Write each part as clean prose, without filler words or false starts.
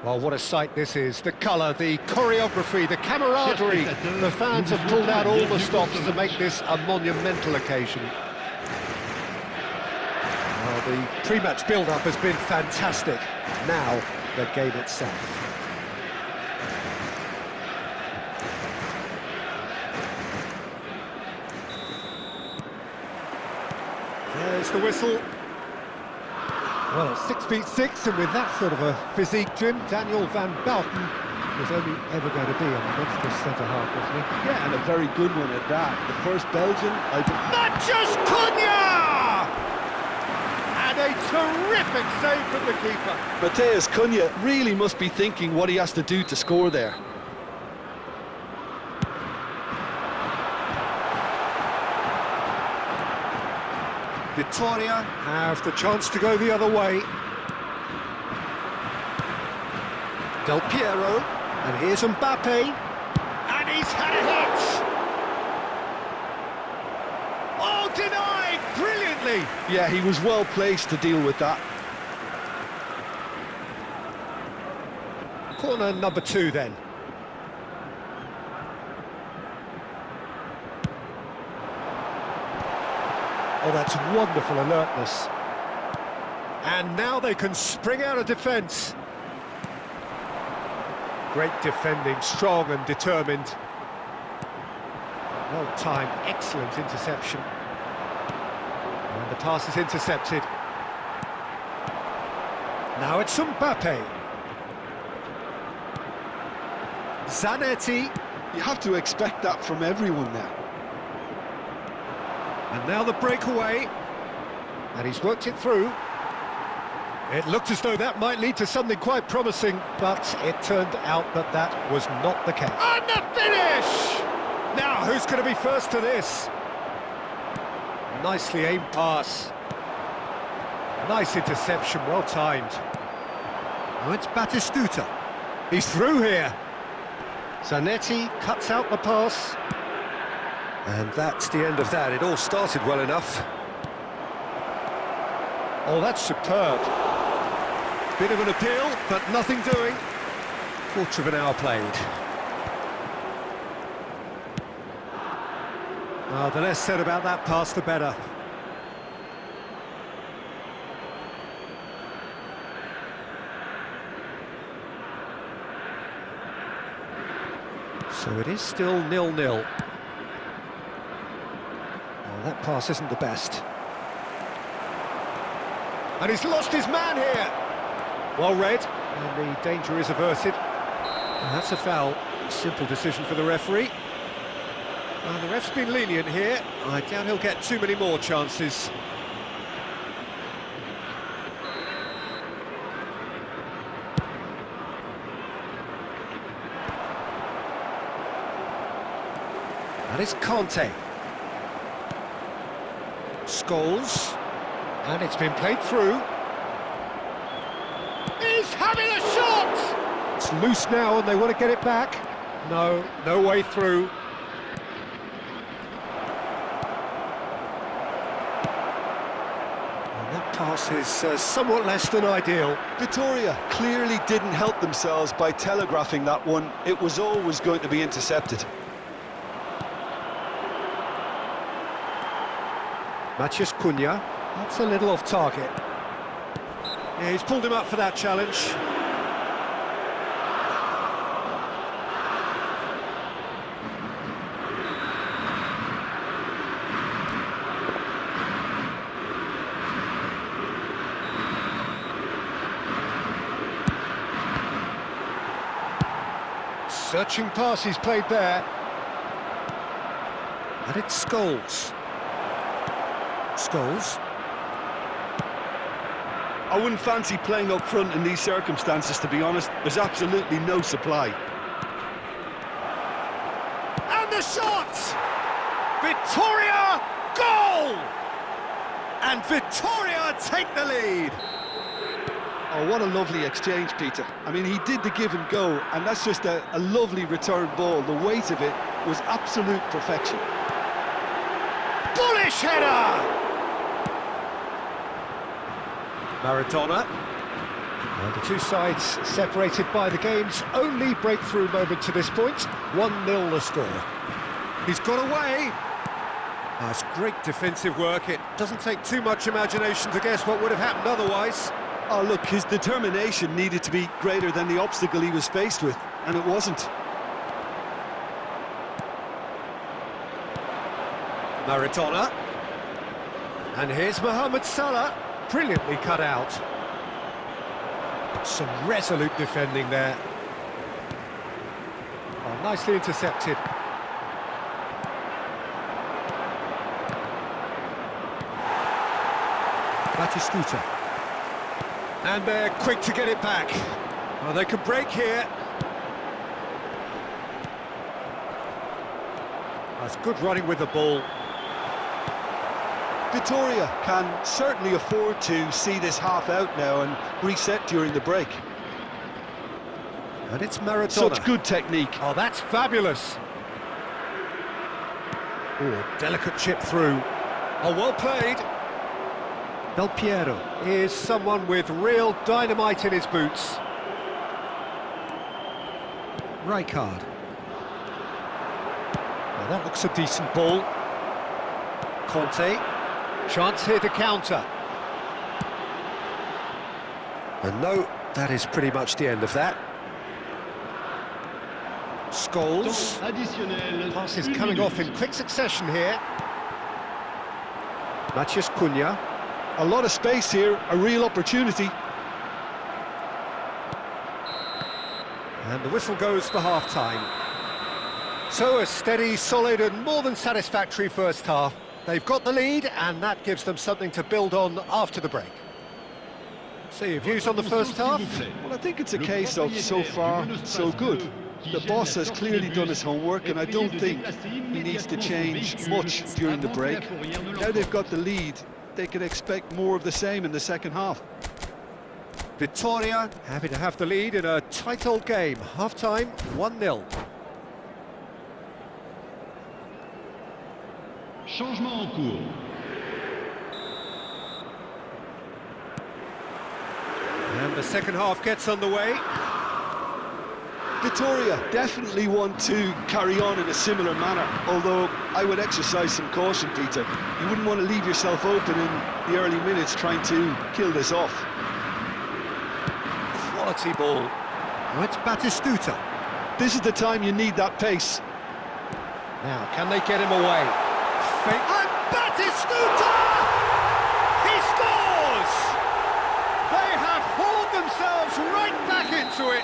Well, what a sight this is. The colour, the choreography, the camaraderie. The fans have pulled out all the stops to make this a monumental occasion. Well, the pre-match build-up has been fantastic. Now, the game itself. There's the whistle. Well, at 6'6", and with that sort of a physique, Jim, Daniel van Bouten was only ever going to be a monstrous centre-half, wasn't he? Yeah, and a very good one at that. The first Belgian, Mathias Cunha! And a terrific save from the keeper. Matheus Cunha really must be thinking what he has to do to score there. Vitória have the chance to go the other way. Del Piero, and here's Mbappe, and he's had a hit! Oh, denied brilliantly! Yeah, he was well placed to deal with that. Corner number 2 then. Oh, that's wonderful alertness. And now they can spring out of defence. Great defending, strong and determined. Well timed, excellent interception. And the pass is intercepted. Now it's Mbappe. Zanetti. You have to expect that from everyone now. And now the breakaway, and he's worked it through. It looked as though that might lead to something quite promising, but it turned out that that was not the case. And the finish! Now, who's going to be first to this? Nicely aimed pass. Nice interception, well timed. Now it's Batistuta. He's through here. Zanetti cuts out the pass. And that's the end of that. It all started well enough. Oh, that's superb. Bit of an appeal, but nothing doing. Quarter of an hour played. The less said about that pass, the better. So it is still 0-0. That pass isn't the best. And he's lost his man here. Well read, and the danger is averted. And that's a foul. Simple decision for the referee. The ref's been lenient here. I doubt he'll get too many more chances. And it's Conte. Scholes. And it's been played through. He's having a shot! It's loose now and they want to get it back. No, no way through. And that pass is somewhat less than ideal. Vitoria clearly didn't help themselves by telegraphing that one. It was always going to be intercepted. Matheus Cunha, that's a little off target. Yeah, he's pulled him up for that challenge. Searching pass he's played there. And it's Scholes. Scholes. I wouldn't fancy playing up front in these circumstances, to be honest. There's absolutely no supply. And the shot! Vitoria, goal! And Vitoria take the lead. Oh, what a lovely exchange, Peter. I mean, he did the give and go, and that's just a lovely return ball. The weight of it was absolute perfection. Bullish header! Maradona. And the two sides separated by the game's only breakthrough moment to this point. 1-0 the score. He's got away. That's great defensive work. It doesn't take too much imagination to guess what would have happened otherwise. Oh, look, his determination needed to be greater than the obstacle he was faced with, and it wasn't. Maradona. And here's Mohamed Salah. Brilliantly cut out. Some resolute defending there. Oh, nicely intercepted. Batistuta. And they're quick to get it back. Oh, they can break here. That's good running with the ball. Vitoria can certainly afford to see this half out now and reset during the break. And it's Maradona. Such good technique. Oh, that's fabulous. Oh, delicate chip through. Oh, well played. Del Piero is someone with real dynamite in his boots. Rijkaard. Well, that looks a decent ball. Conte. Chance here to counter. And no, that is pretty much the end of that. Scholes. Passes coming off in quick succession here. Matheus Cunha. A lot of space here, a real opportunity. And the whistle goes for half-time. So a steady, solid and more than satisfactory first half. They've got the lead, and that gives them something to build on after the break. So your views on the first half? Well, I think it's a case of so far, so good. The boss has clearly done his homework, and I don't think he needs to change much during the break. Now they've got the lead, they can expect more of the same in the second half. Vitoria happy to have the lead in a tight old game. Half-time, 1-0. Changement en cours. And the second half gets underway. Vitoria definitely want to carry on in a similar manner, although I would exercise some caution, Peter. You wouldn't want to leave yourself open in the early minutes trying to kill this off. Quality ball. Oh, it's Batistuta. This is the time you need that pace. Now, can they get him away? And Batistuta! He scores! They have hauled themselves right back into it.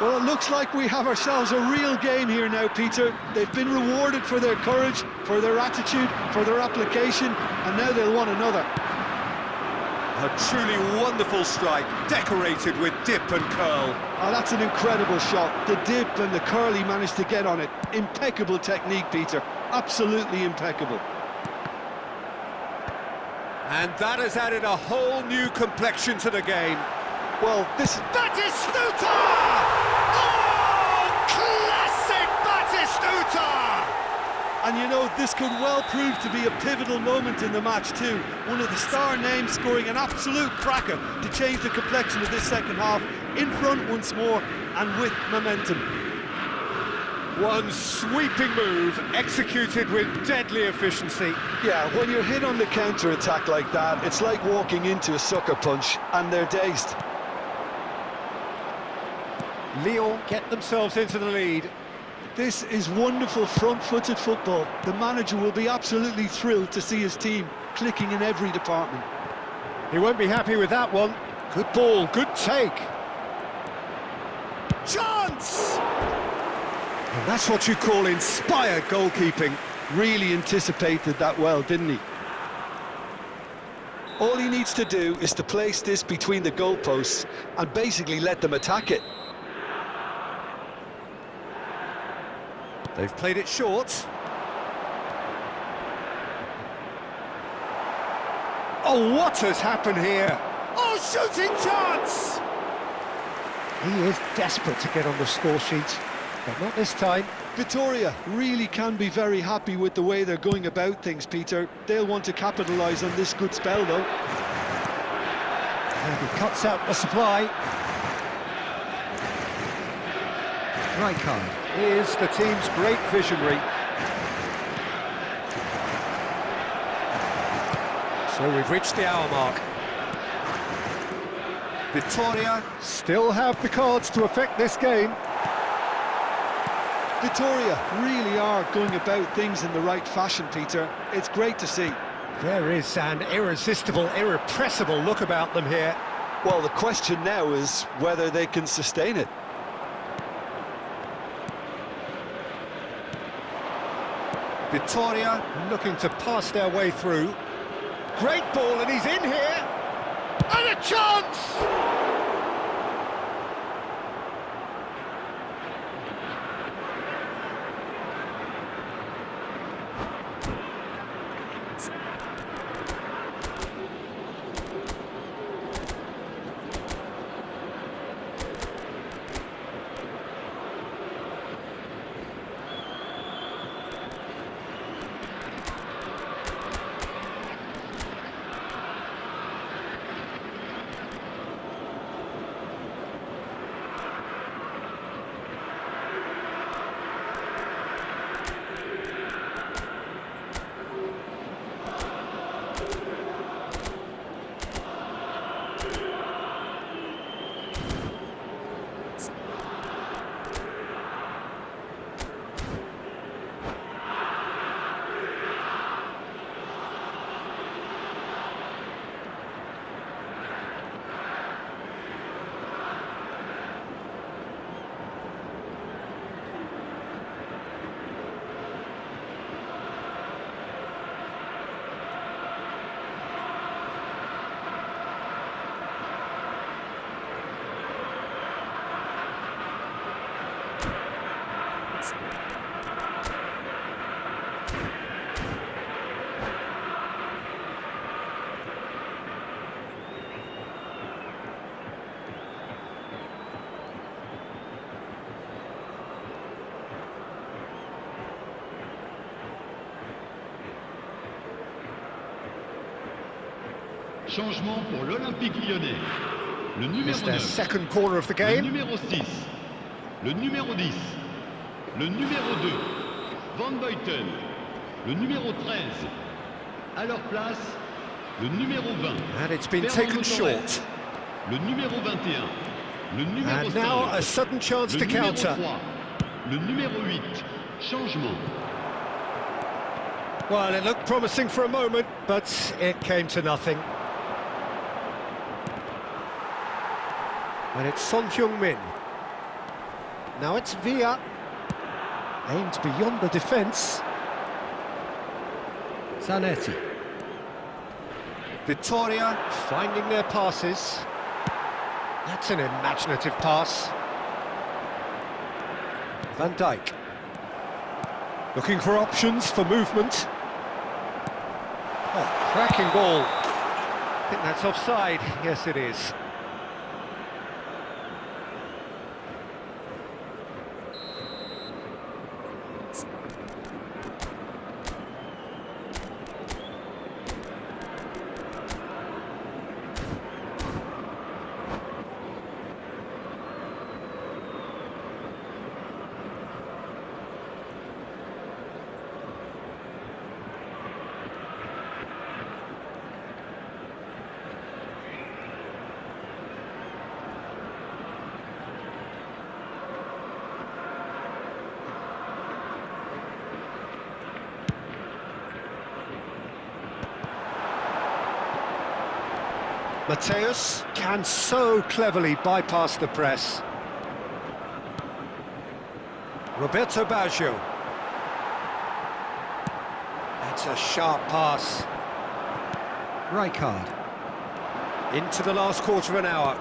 Well, it looks like we have ourselves a real game here now, Peter. They've been rewarded for their courage, for their attitude, for their application, and now they'll want another. A truly wonderful strike, decorated with dip and curl. Oh, that's an incredible shot. The dip and the curl he managed to get on it. Impeccable technique, Peter. Absolutely impeccable. And that has added a whole new complexion to the game. Well, this... Batistuta! Oh, classic Batistuta! And you know, this could well prove to be a pivotal moment in the match too. One of the star names scoring an absolute cracker to change the complexion of this second half. In front once more and with momentum. One sweeping move, executed with deadly efficiency. Yeah, when you're hit on the counter-attack like that, it's like walking into a sucker punch, and they're dazed. Lyon get themselves into the lead. This is wonderful front-footed football. The manager will be absolutely thrilled to see his team clicking in every department. He won't be happy with that one. Good ball, good take. Chance! And that's what you call inspired goalkeeping. Really anticipated that well, didn't he? All he needs to do is to place this between the goalposts and basically let them attack it. They've played it short. Oh, what has happened here? Oh, shooting chance! He is desperate to get on the score sheet, but not this time. Vitoria really can be very happy with the way they're going about things, Peter. They'll want to capitalise on this good spell, though. And he cuts out the supply. Rijkaard is the team's great visionary. So we've reached the hour mark. Vitoria still have the cards to affect this game. Vitoria really are going about things in the right fashion, Peter. It's great to see. There is an irresistible, irrepressible look about them here. Well, the question now is whether they can sustain it. Vitoria looking to pass their way through. Great ball, and he's in here! And a chance! Changement pour l'Olympique Lyonnais. Le numéro 9. Second corner of the Le game. numéro 6. Le numéro 10. Le numéro 2. Van Buiten. Le numéro 13. À leur place, le numéro 20. And it's been Fernando taken Torres. short. Le numéro 21. Le numéro And 5. now a sudden chance Le to numéro counter. 3. Le numéro 8. Changement. Well, it looked promising for a moment, but it came to nothing. And it's Son Heung-min. Now it's Villa. Aimed beyond the defence. Zanetti. Vittoria finding their passes. That's an imaginative pass. Van Dijk. Looking for options for movement. Oh, cracking ball. I think that's offside. Yes, it is. Mateus can so cleverly bypass the press. Roberto Baggio. That's a sharp pass. Rijkaard. Into the last quarter of an hour.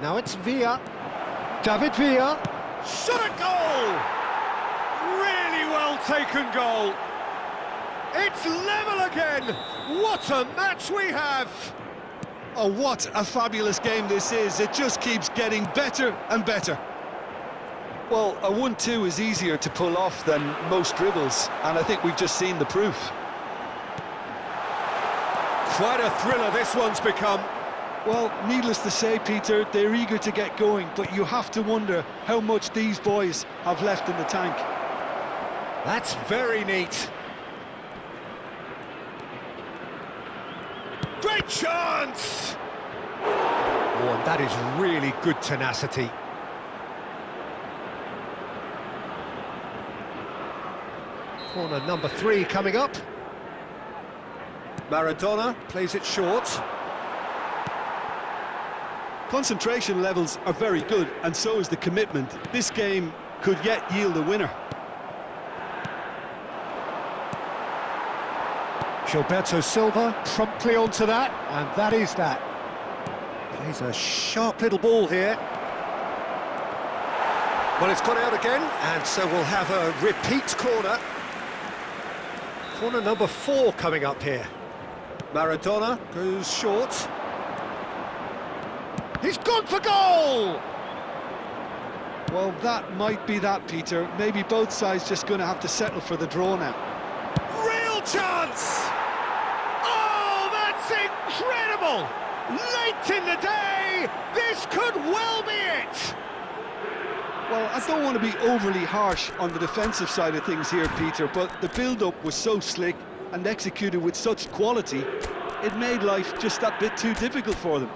Now it's Villa. David Villa. Shot a goal! Really well taken goal. It's level again! What a match we have! Oh, what a fabulous game this is. It just keeps getting better and better. Well, a 1-2 is easier to pull off than most dribbles, and I think we've just seen the proof. Quite a thriller this one's become. Well, needless to say, Peter, they're eager to get going, but you have to wonder how much these boys have left in the tank. That's very neat. Great chance! Oh, and that is really good tenacity. Corner number 3 coming up. Maradona plays it short. Concentration levels are very good, and so is the commitment. This game could yet yield a winner. Gilberto Silva promptly onto that, and that is that. Plays a sharp little ball here. Well, it's gone out again, and so we'll have a repeat corner. Corner number 4 coming up here. Maradona goes short. He's gone for goal! Well, that might be that, Peter. Maybe both sides just going to have to settle for the draw now. Real chance! Oh, that's incredible! Late in the day, this could well be it! Well, I don't want to be overly harsh on the defensive side of things here, Peter, but the build-up was so slick and executed with such quality, it made life just that bit too difficult for them.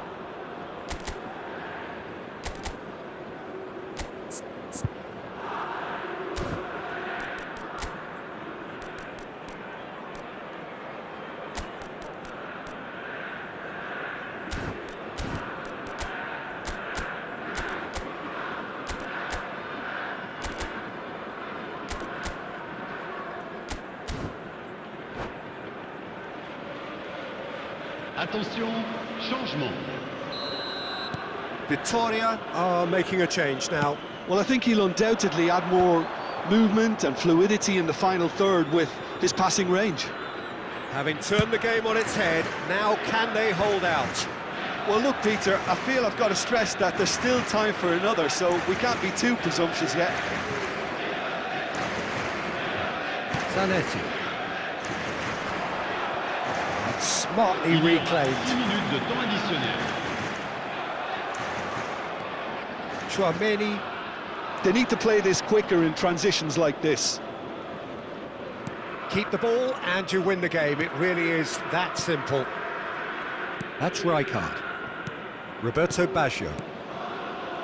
Attention, changement. Vittoria are making a change now. Well, I think he'll undoubtedly add more movement and fluidity in the final third with his passing range. Having turned the game on its head, now can they hold out? Well, look, Peter, I feel I've got to stress that there's still time for another, so we can't be too presumptuous yet. Zanetti. Smartly reclaimed. 10 minutes de temps additionnel. Chouameni. They need to play this quicker in transitions like this. Keep the ball and you win the game. It really is that simple. That's Rijkaard. Roberto Baggio.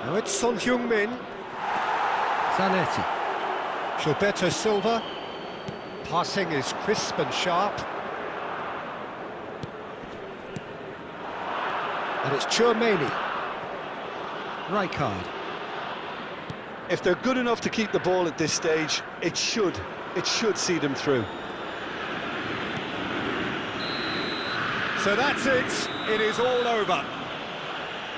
Now it's Son Heung-min. Zanetti. Gilberto Silva. Passing is crisp and sharp. And it's Chouameni. Rijkaard. If they're good enough to keep the ball at this stage, it should see them through. So that's it. It is all over.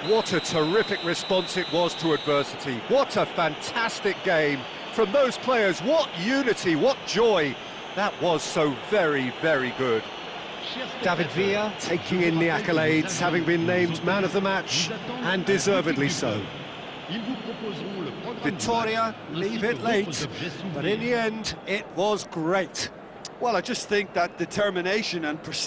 What a terrific response it was to adversity. What a fantastic game from those players. What unity, what joy. That was so very, very good. David Villa taking in the accolades, having been named man of the match, and deservedly so. Victoria, leave it late, but in the end, it was great. Well, I just think that determination and precision